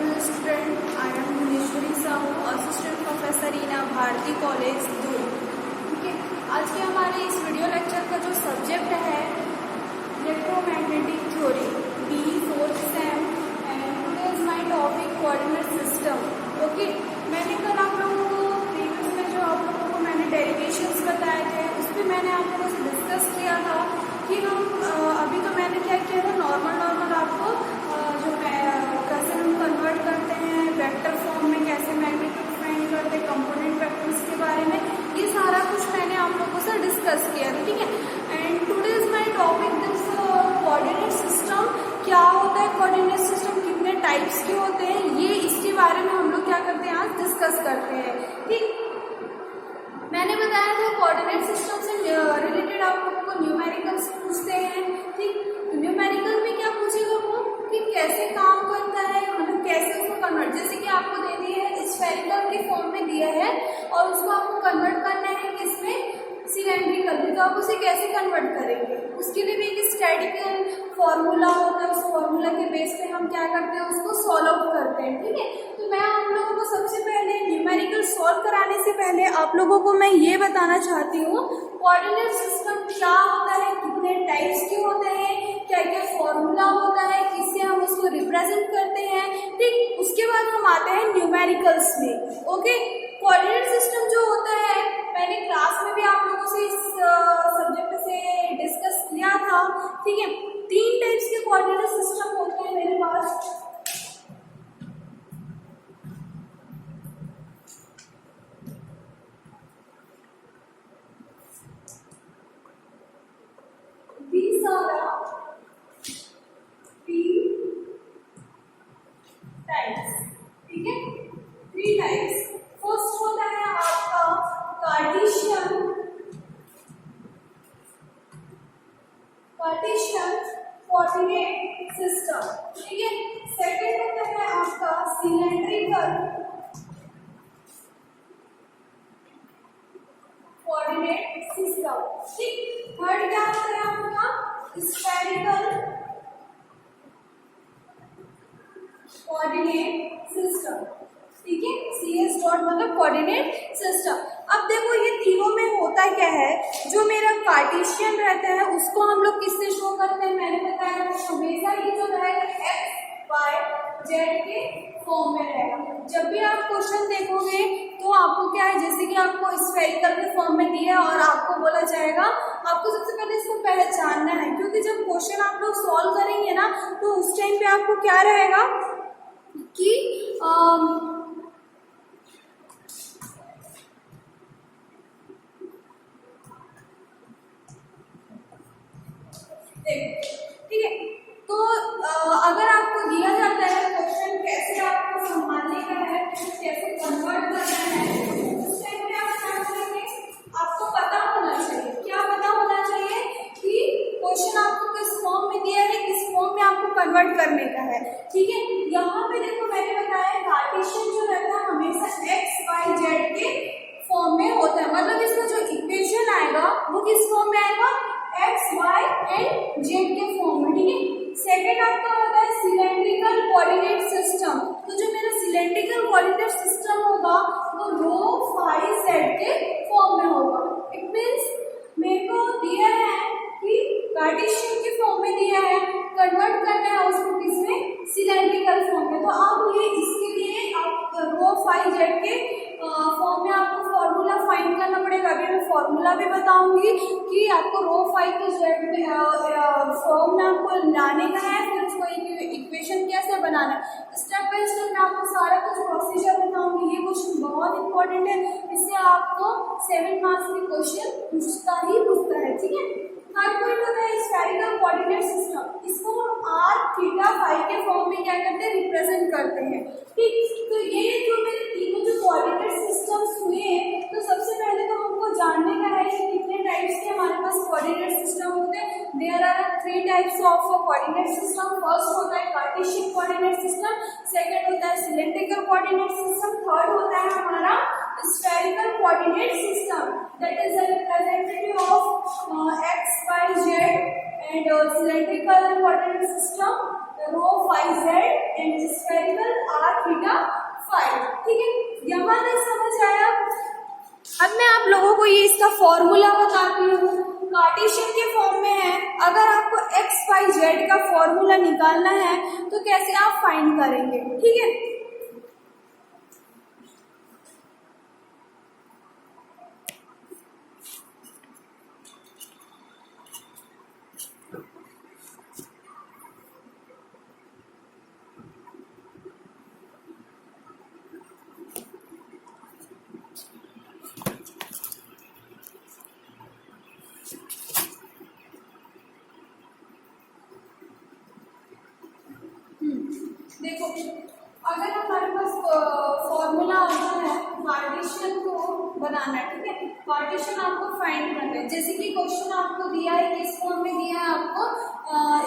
Hello student, I am Munishwari Sahu, assistant professor in Bharati college 2। ठीक है, आज के हमारे इस वीडियो लेक्चर का जो सब्जेक्ट है electromagnetic theory B fourth sem and today is my topic coordinate system. Okay, मैंने कल आप लोगों को प्रीवियस में जो आप लोगों को मैंने डेरिवेशंस बताए थे उस पर मैंने आप लोगों से डिस्कस किया था कि हम अभी तो मैंने क्या किया था नॉर्मल आपको जो कैसे हम कन्वर्ट करते हैं वेक्टर फॉर्म में, कैसे मैग्नेटिक फाइंड करते हैं कंपोनेंट वेक्टर्स के बारे में, ये सारा कुछ मैंने आप लोगों से डिस्कस किया था। ठीक है, and today is my topic this coordinate system. क्या होता है कोऑर्डिनेट सिस्टम, कितने टाइप्स के होते हैं, ये इसके बारे में हम लोग क्या करते हैं आज डिस्कस करते हैं। ठीक, मैंने बताया था कोऑर्डिनेट सिस्टम से रिलेटेड आप लोगों को न्यूमेरिकल्स पूछते हैं। ठीक, न्यूमेरिकल में क्या पूछेगा वो कि कैसे काम करता है, मतलब कैसे उसको कन्वर्ट, जैसे कि आपको दे दिया है स्फेरिकल के फॉर्म में दिया है और उसको आपको कन्वर्ट करना है किसमें, सिलेंड्रिकल में, तो आप उसे कैसे कन्वर्ट करेंगे, उसके लिए भी एक स्टैटिकल फॉर्मूला होता है, उस फॉर्मूला के बेस पे हम क्या करते हैं उसको सॉल्व आउट करते हैं। ठीक है, तो मैं आप लोगों को सबसे पहले न्यूमेरिकल सॉल्व कराने से पहले आप लोगों को मैं ये बताना चाहती हूँ कोऑर्डिनेट सिस्टम क्या होता है, कितने टाइप्स के होते हैं, क्या क्या फॉर्मूला होता है, किससे हम उसको रिप्रेजेंट करते हैं। ठीक, उसके बाद हम आते हैं न्यूमेरिकल्स में। ओके, कोऑर्डिनेट सिस्टम जो होता है मैंने क्लास में भी आप लोगों से इस सब्जेक्ट से डिस्कस किया था। ठीक है, 3 टाइप्स के कोऑर्डिनेट सिस्टम होते हैं मेरे पास। These are the 3 types. ठीक है, 3 टाइप्स। फर्स्ट होता है आपका कार्टेशियन कोऑर्डिनेट सिस्टम। ठीक है, सेकंड होता है आपका सिलेंड्रिकल कोऑर्डिनेट सिस्टम। ठीक, थर्ड क्या होता है आपका स्फेरिकल कोऑर्डिनेट सिस्टम। ठीक है, CS डॉट मतलब कोऑर्डिनेट सिस्टम। अब देखो ये तीनों में होता क्या है, जो मेरा कार्टेशियन रहता है उसको हम लोग किससे शो करते हैं, मैंने बताया हमेशा ये जो रहेगा x y z के फॉर्म में रहेगा। जब भी आप क्वेश्चन देखोगे तो आपको क्या है, जैसे कि आपको स्फेरिकल के फॉर्म में दिया और आपको बोला जाएगा आपको सबसे पहले इसको पहचानना है, क्योंकि जब क्वेश्चन आप लोग सॉल्व करेंगे ना तो उस टाइम पे आपको क्या रहेगा कि ठीक है, तो अगर आपको दिया जाता है क्वेश्चन कैसे आपको संभालने का है, कैसे कन्वर्ट करना है, उस टाइम पे आप क्या करेंगे, आपको पता होना चाहिए। क्या पता होना चाहिए कि क्वेश्चन आपको किस फॉर्म में दिया है, किस फॉर्म में आपको कन्वर्ट करने का है। ठीक है, यहाँ पे देखो मैंने बताया कार्टेशियन जो रहता है हमेशा x y z के फॉर्म में होता है, मतलब इसका जो इक्वेशन आएगा वो किस फॉर्म में आएगा, x y एंड z के फॉर्म में। ठीक है, सेकेंड आपका होता है सिलेंड्रिकल कोऑर्डिनेट सिस्टम। तो जो मेरा सिलेंड्रिकल कोऑर्डिनेट सिस्टम होगा वो रो फाई z के फॉर्म में होगा। इट मींस मेरे को दिया है कि कार्टेशियन के फॉर्म में दिया है, कन्वर्ट करना है उसको किसमें, सिलेंड्रिकल फॉर्म में। तो आप ये इसके लिए आप रो फाई z के फॉर्म में आपको फॉर्मूला फाइंड करना पड़ेगा। अभी मैं फॉर्मूला भी बताऊंगी कि आपको रो फाई के जेड फॉर्म में आपको लाने का है, फिर उसको इक्वेशन कैसे बनाना है, स्टेप बाय स्टेप मैं आपको सारा कुछ प्रोसीजर बताऊंगी। ये क्वेश्चन बहुत इंपॉर्टेंट है, इससे आपको 7 मार्क्स के क्वेश्चन पूछता है। ठीक है, थर्ड पॉइंट होता है स्फेरिकल कोऑर्डिनेट सिस्टम। इसको हम r थीटा फाई के फॉर्म में क्या करते हैं, रिप्रेजेंट करते हैं। ठीक, तो ये जो मेरे तीनों जो कोऑर्डिनेट सिस्टम्स हुए हैं, तो सबसे पहले तो हमको जानने का है कि कितने टाइप्स के हमारे पास कोऑर्डिनेट सिस्टम होते हैं। There are 3 types of coordinate system. First होता है कार्टेशियन कोऑर्डिनेट सिस्टम, सेकंड होता है सिलेंड्रिकल कोऑर्डिनेट सिस्टम, थर्ड होता है हमारा spherical coordinate system, that is a representative of x, y, z and cylindrical coordinate system rho phi z and spherical r theta phi. ठीक है, यहाँ तक समझ आया। अब मैं आप लोगों को ये इसका फॉर्मूला बताती हूँ। कार्टेशियन के फॉर्म में है। अगर आपको एक्स वाई जेड का फॉर्मूला निकालना है तो कैसे आप फाइंड करेंगे? ठीक है, देखो अगर हमारे पास फॉर्मूला आता है कार्टेशियन को बनाना है। ठीक है, कार्टेशियन आपको फाइंड करना है। जैसे कि क्वेश्चन आपको दिया है, किस फॉर्म में दिया है आपको,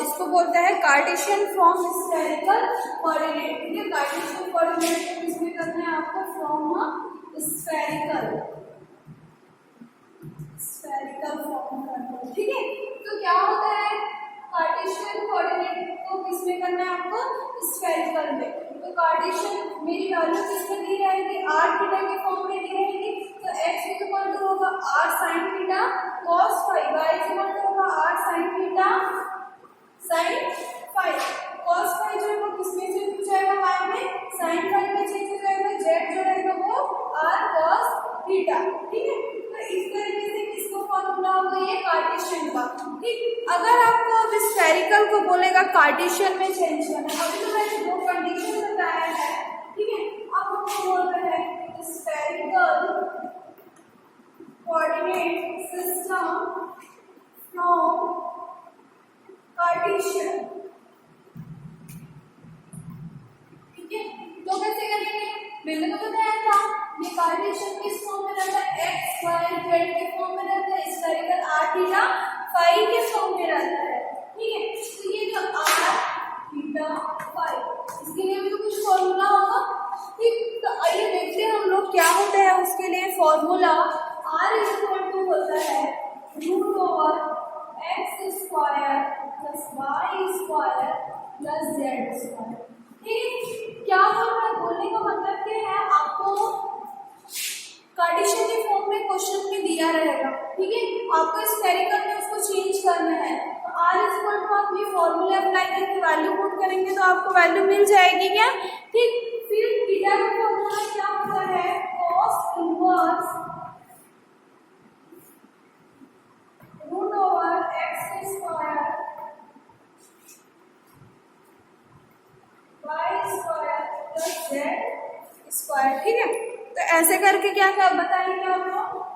इसको बोलता है कार्टेशियन फ्रॉम स्फेरिकल कोऑर्डिनेट। ठीक है, कार्टेशियन कोऑर्डिनेट इसमें करना है आपको फ्रॉम स्फेरिकल फॉर्म करना है। ठीक है, तो क्या होता है कार्टेशियन कोऑर्डिनेट को किसमें करना है आपको? स्फेरिकल में। तो कार्टेशियन मेरी वैल्यू किसमें दी रहेगी? आर थीटा के फॉर्म में दी रहेगी। तो x इक्वल टू होगा r sine theta cos phi, y equal to होगा r sine theta sine phi. Cos phi जो है वो किसमें चेंज हो जाएगा? y में। साइन फाइव में चेंज हो जाएगा, z जो रहेगा वो आर कॉस थीटा। ठीक है, तो इस तरीके से किसको फॉर्मूला होगा? ये कार्टेशियन का। ठीक, अगर आपको अब स्फेरिकल को बोलेगा कार्टेशियन में चेंज करना, अभी तो मैंने दो कंडीशन बताया है। ठीक है, अब हमको बोल रहे हैं spherical coordinate system from Cartesian. ठीक है, तो कैसे करेंगे? मैंने तो बताया था ये कार्टेशियन किस फॉर्म में रहता है? एक्स वाई जेड के फॉर्म में रहता है, स्फेरिकल आर थीटा फाइव के फॉर्म में रहता है। ठीक है, तो ये जो आर थीटा फाइव, इसके लिए भी तो कुछ फॉर्मूला होगा। ठीक, तो आइए देखते हैं हम लोग क्या होता है उसके लिए फॉर्मूला। आर इक्वल टू होता है root over x square plus y square plus z square. ठीक, क्या बोल रहा है? बोलने का मतलब क्या है? आपको कार्टेशियन के फॉर्म में क्वेश्चन में दिया रहेगा। ठीक है, आपको स्फेरिकल में उसको चेंज करना है। तो आर इज इक्वल टू आप ये फॉर्मूला अप्लाई करके वैल्यू पुट करेंगे तो आपको वैल्यू मिल जाएगी क्या? ठीक, फिर थीटा का फॉर्मूला क्या होता है? cos inverse root over x square y square plus z square. ठीक है, तो ऐसे करके क्या क्या बताएंगे आप लोग?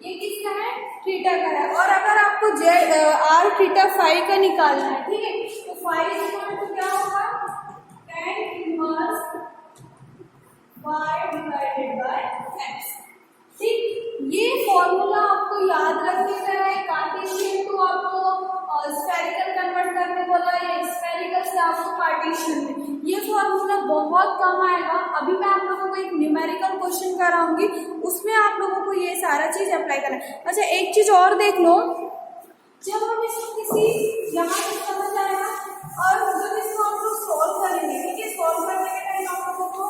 ये किसका है? थीटा का है। और अगर आपको जेड आर थीटा फाइव का निकालना है, ठीक है, तो फाइव इक्वल टू क्या होगा? tan inverse y divided by x। ठीक, ये फॉर्मूला आपको याद रखने का है। कार्टेशियन को आपको स्फेरिकल कन्वर्ट करने बोला या स्फेरिकल से आपको कार्टेशियन में, ये फॉर्मूला बहुत कम आएगा। अभी मैं आप लोगों को एक न्यूमेरिकल क्वेश्चन कराऊंगी, उसमें आप लोगों को ये सारा चीज अप्लाई करना है। अच्छा, एक चीज और देख लो, जब हम इसको किसी यहाँ तक समझ आएगा और जब इसको हम लोग सॉल्व करेंगे, ठीक है, सॉल्व करने के टाइम आप लोगों को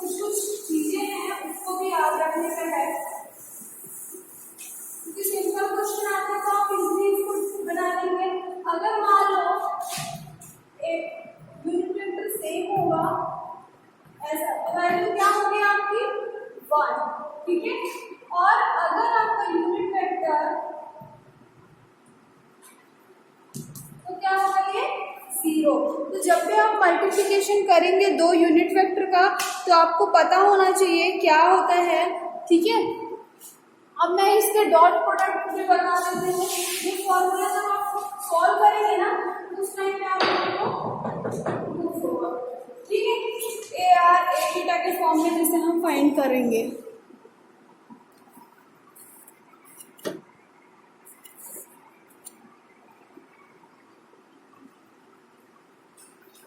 कुछ कुछ चीजें हैं उसको भी याद रखने का है। क्योंकि सिंपल क्वेश्चन आता है तो आप इजीली इसको बना लेंगे। अगर मान लो एक यूनिट वेक्टर सेम होगा ऐसा, तो वैल्यू क्या होगी आपकी? 1। ठीक है, और अगर आपका यूनिट वेक्टर तो क्या होगा? ये 0। तो जब भी आप मल्टीप्लिकेशन करेंगे दो यूनिट वेक्टर का तो आपको पता होना चाहिए क्या होता है। ठीक है, अब मैं इसके डॉट प्रोडक्ट भी बता देती हूँ। ये फॉर्मूला जब आप सॉल्व करेंगे ना तो उस टाइम पे आप प्रूफ होगा। ठीक है, ए आर ए थीटा के फॉर्म में जिसे हम फाइंड करेंगे।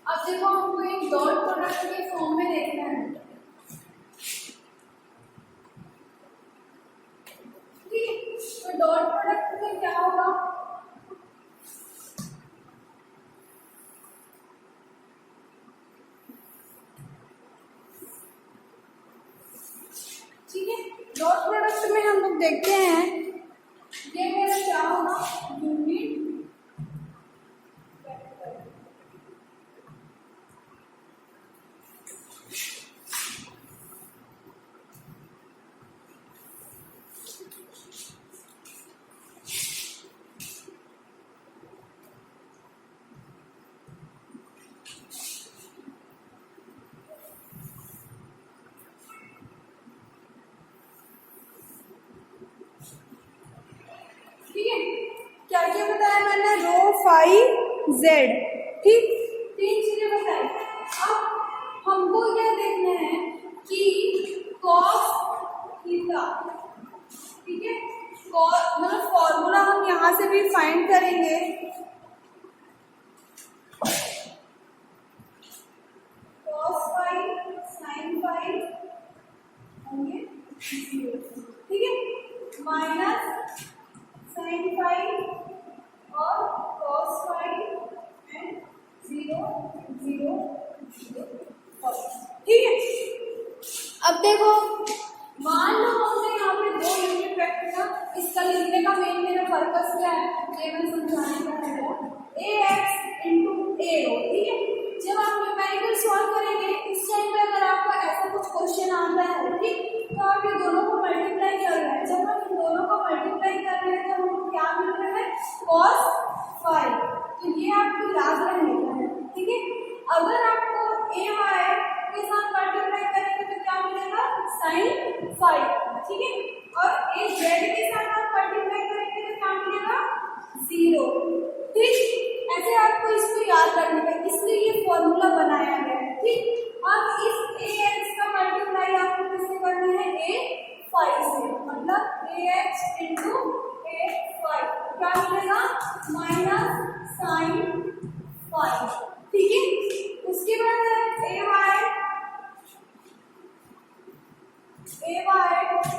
अब देखो हमको एक डॉट प्रोडक्ट के फॉर्म में देखना है। ठीक है, तो डॉट प्रोडक्ट में क्या होगा, ठीक है, डॉट प्रोडक्ट में हम लोग देखते हैं ये मेरा क्या होगा, यूनिट क्या क्या बताया मैंने, रो फाई जेड, ठीक, 3 चीजें बताई। अब हमको क्या देखना है कि कॉस थीटा, ठीक है, मतलब फॉर्मूला हम यहाँ से भी फाइंड करेंगे, कॉस फाई साइन फाई होंगे 0, ठीक है, माइनस साइन फाई और कॉस फाई एंड 0 0 0, ठीक है। अब देखो, मान लो हमने यहाँ पे 2 यूनिट वेक्टर था, इसका लिखने का मेरा पर्पस क्या है, ये मैं समझाने का है, ax इंटू a हो, ठीक है। जब आप न्यूमेरिकल सॉल्व करेंगे इस टाइम पे अगर आपका ऐसा कुछ क्वेश्चन आता है, ठीक, तो आप ये दोनों को मल्टीप्लाई कर रहे हैं, जब हम इन दोनों को मल्टीप्लाई कर रहे हैं तो हमको क्या मिल रहा है, cos फाई, तो ये आपको याद रहने का है, ठीक है। अगर आपको ay के साथ मल्टीप्लाई करेंगे तो क्या मिलेगा, sin फाई, ठीक है, और az के साथ आप मल्टीप्लाई करेंगे तो क्या मिलेगा, 0, ठीक। ऐसे आपको इसको याद रखने का, इसलिए ये फॉर्मूला बनाया गया है, ठीक। अब इस ax का मल्टीप्लाई आपको किससे करना है, a फाई से, मतलब ax इंटू a फाई, क्या मिलेगा, माइनस साइन फाई, ठीक है। उसके बाद ay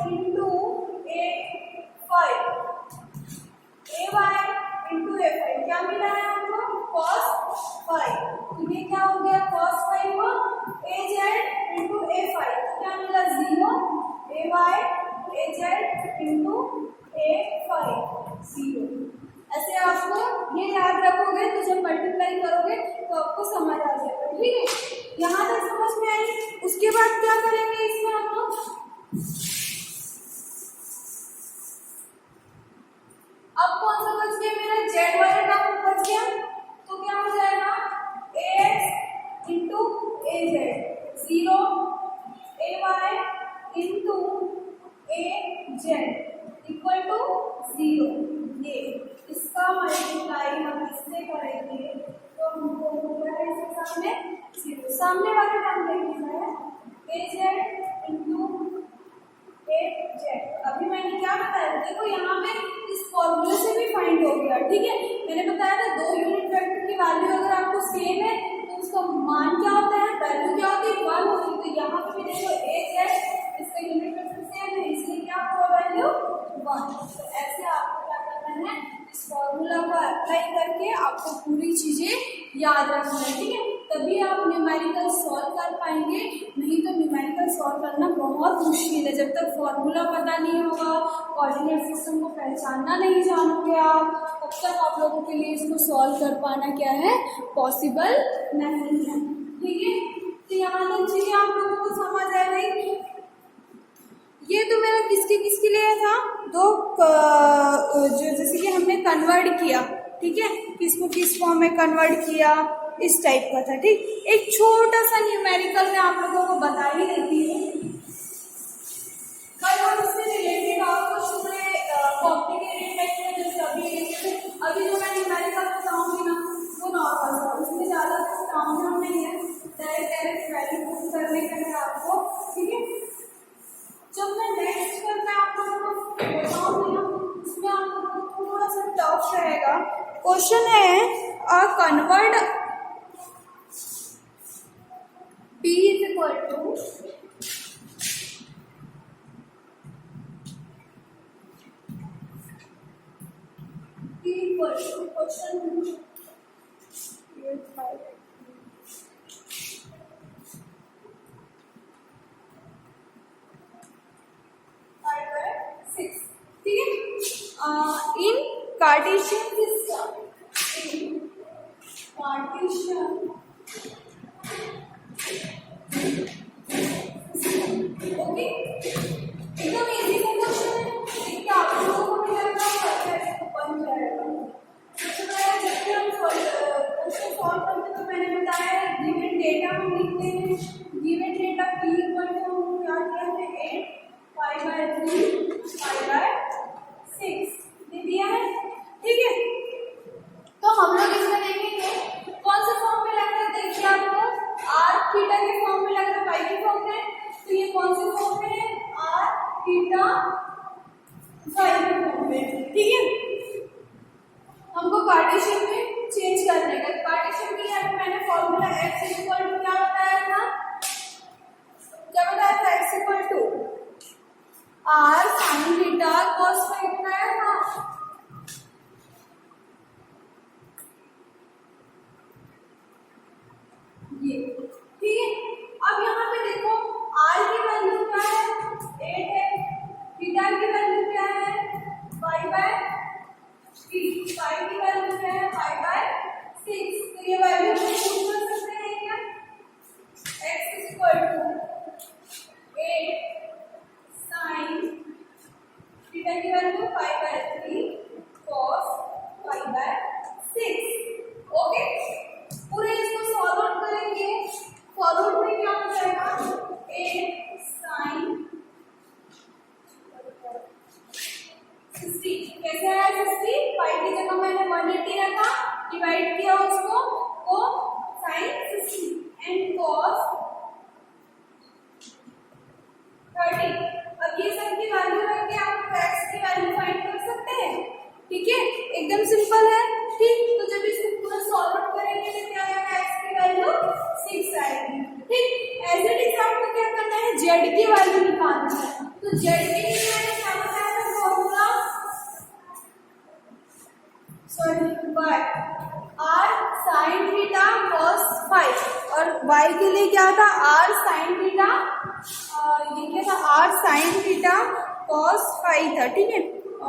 into a phi, ay into a phi क्या मिला है हमको, cos फाई, तो ये क्या हो गया, cos फाई हुआ, az इंटू a फाई क्या मिला, 0, ay az into a phi 0। ऐसे आपको ये याद रखोगे तो जब मल्टीप्लाई करोगे तो आपको समझ आ जाएगा, ठीक है। यहाँ तक समझ में आई। उसके बाद क्या करेंगे इसमें हम लोग, अब कौन सा बच गया मेरा, जेड वाला टर्म बच गया, तो क्या हो जाएगा, ax इंटू az 0, ay इंटू az इक्वल टू 0, ये इसका मल्टीप्लाई हम इससे करेंगे तो हमको होगा इसके सामने 0, सामने वाले टर्म देखना है, az इंटू az। अभी मैंने क्या बताया, देखो यहाँ पे इस फॉर्मूले से भी फाइंड हो गया, ठीक है। मैंने बताया था 2 यूनिट वेक्टर की वैल्यू अगर आपको सेम है तो उसका मान क्या होता है, वैल्यू क्या होती है, 1 होती है। तो यहाँ पे भी देखो az इसका यूनिट वेक्टर सेम है, इसलिए क्या होगा, वैल्यू 1। तो ऐसे आपको क्या करना है, इस फॉर्मूला को अप्लाई करके आपको पूरी चीजें याद रखना है, ठीक है, तभी आप न्यूमेरिकल सॉल्व कर पाएंगे, नहीं तो न्यूमेरिकल सॉल्व करना बहुत मुश्किल है। जब तक फॉर्मूला पता नहीं होगा, कोऑर्डिनेट सिस्टम को पहचानना नहीं जानोगे आप, तब तक आप लोगों के लिए इसको सॉल्व कर पाना क्या है, पॉसिबल नहीं है, ठीक है। तो यहाँ तक चीजें आप लोगों को समझ आ गई। ये तो मेरा किसके लिए था, 2 जो जैसे कि हमने कन्वर्ट किया, ठीक है, किसको किस फॉर्म में कन्वर्ट किया, इस टाइप का था, ठीक। एक छोटा सा न्यूमेरिकल मैं आप लोगों को बता ही देती हूँ, कल हम इससे रिलेटेड और कुछ कॉम्प्लिकेटेड टाइप में जैसे अभी जो मैं न्यूमेरिकल बताऊंगी ना वो नॉर्मल था, उसमें ज़्यादा कुछ काम नहीं है, डायरेक्ट वैल्यू पुट करने का है आपको, ठीक है। जब मैं नेक्स्ट पर मैं आप लोगों को बताऊंगी ना, उसमें आप लोगों को थोड़ा सा टफ रहेगा। क्वेश्चन है, कन्वर्ट इक्वल टू क्वेश्चन 6, ठीक है। इन कार्टेशियन सिस्टम, कार्टेशियन ओके, एकदम इजी सा क्वेश्चन है। देखिए आप लोगों को भी लगता है कैसे बन जाएगा। सबसे पहले जब भी हम क्वेश्चन सॉल्व करते हैं तो मैंने बताया गिवन डेटा हम लिखते हैं। Given data p equal to हम क्या किया है 8 5/3 5/6 दे दिया है, ठीक है। तो हम लोग इसमें देखेंगे कौन से फॉर्म में लग रहा है। देखिए आपको r थीटा के फॉर्म में लग रहा है, पाई के फॉर्म में, तो ये कौन से फॉर्म में है r थीटा फाई के फॉर्म में, ठीक है। हमको कार्टेशियन में चेंज करने का, कार्टेशियन के लिए मैंने फॉर्मूला x इक्वल टू क्या बताया था, x equal to r sin theta cos phi बनाया था। ये ठीक है। अब यहाँ पे देखो r की वैल्यू क्या है 8 है, थीटा की वैल्यू क्या है 5/3, फाई की वैल्यू क्या है 5/6। तो ये वैल्यू हम यूज कर सकते हैं क्या, x equal to 8 sin theta की वैल्यू 5/3 cos 5/6, ओके। पूरे इसको सॉल्व आउट करेंगे, सॉल्व आउट में क्या हो जाएगा 8 sin 60, कैसे आया 60, 5 की जगह मैंने 180 रखा, डिवाइड किया उसको तो sin 60 एंड cos 30। अब ये सब की वैल्यू रख के आप x की वैल्यू फाइंड कर सकते हैं, ठीक है, एकदम सिंपल है, ठीक। तो जब इसको पूरा सॉल्व आउट करेंगे तो क्या आएगा x की वैल्यू 6 आएगी, ठीक। एज इट इज आपको क्या करना है z की वैल्यू निकालना है। तो z के लिए मैंने क्या बताया था formula, sorry r sin theta cos phi, और y के लिए क्या था r sin थीटा, ये क्या था r sin theta cos phi था, ठीक है।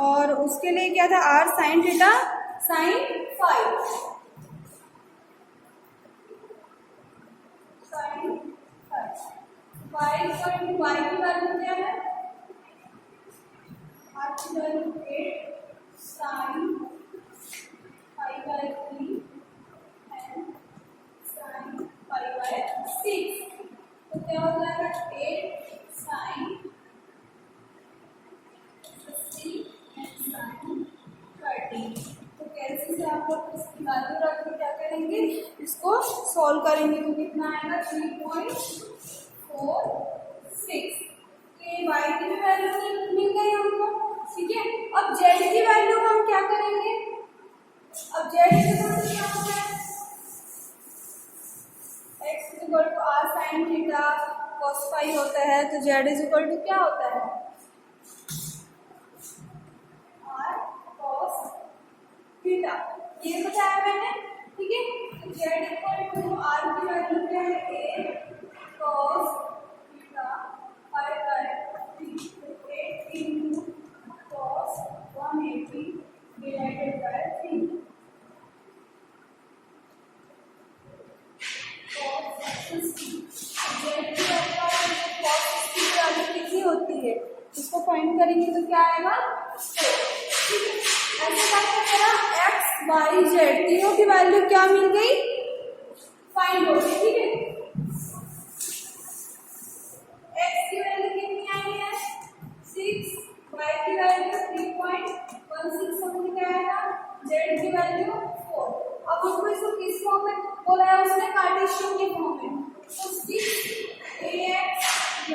और उसके लिए क्या था r sin theta sin phi, sin phi y की वैल्यू क्या है, r की वैल्यू 8 sin 5/3 and sin 5/6, तो क्या हो जाएगा 8 sin 60 and sin 30। तो कैसे से आप लोग इसकी वैल्यू रख के क्या करेंगे, इसको सॉल्व करेंगे तो कितना आएगा 3.46। ये y की भी वैल्यू मिल गई हमको, ठीक है। अब z की वैल्यू हम क्या करेंगे, अब z इक्वल टू क्या होता है x equal to r sin theta cos phi होता है, तो z इक्वल टू क्या होता है r cos थीटा, ये बताया मैंने, ठीक है। तो z इक्वल टू r की वैल्यू क्या है 8 cos theta 5/3, 8 into cos 180 divided by 3 कितनी होती है, इसको फाइंड करेंगे तो क्या आएगा, ऐसे एक्स वाई जेड तीनों की वैल्यू क्या मिल गई फाइंड हो गई, ठीक है। एक्स की वैल्यू कितनी आई है 6, वाई की वैल्यू 3.16 समझ में आएगा, जेड की वैल्यू 4। अब हमको इसको किस फॉर्म में बोला है, उसने कार्टेशियन के फॉर्म में, तो 6ax +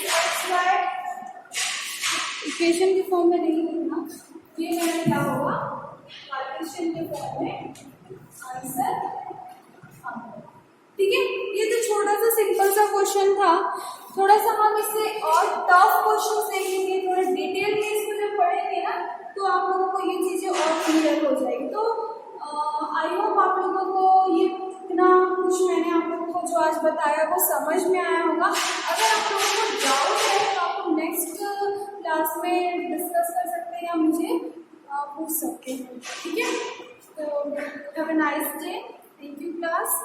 6xy इक्वेशन के फॉर्म में नहीं लिखना, ये मेरा क्या होगा कार्टेशियन के फॉर्म में आंसर, ठीक है। ये तो छोटा सा सिंपल सा क्वेश्चन क्वेश्चन था, थोड़ा सा हम इसे और टफ क्वेश्चन देखेंगे, थोड़ा डिटेल में इसको जब पढ़ेंगे ना तो आप लोगों को ये चीज़ें और क्लियर हो जाएगी। तो आई होप आप लोगों को ये इतना कुछ मैंने आप लोगों को जो आज बताया वो समझ में आया होगा। अगर आप लोगों को डाउट है तो आप नेक्स्ट क्लास में डिस्कस कर सकते हैं या मुझे पूछ सकते हैं, ठीक है। तो have a nice day, thank you class.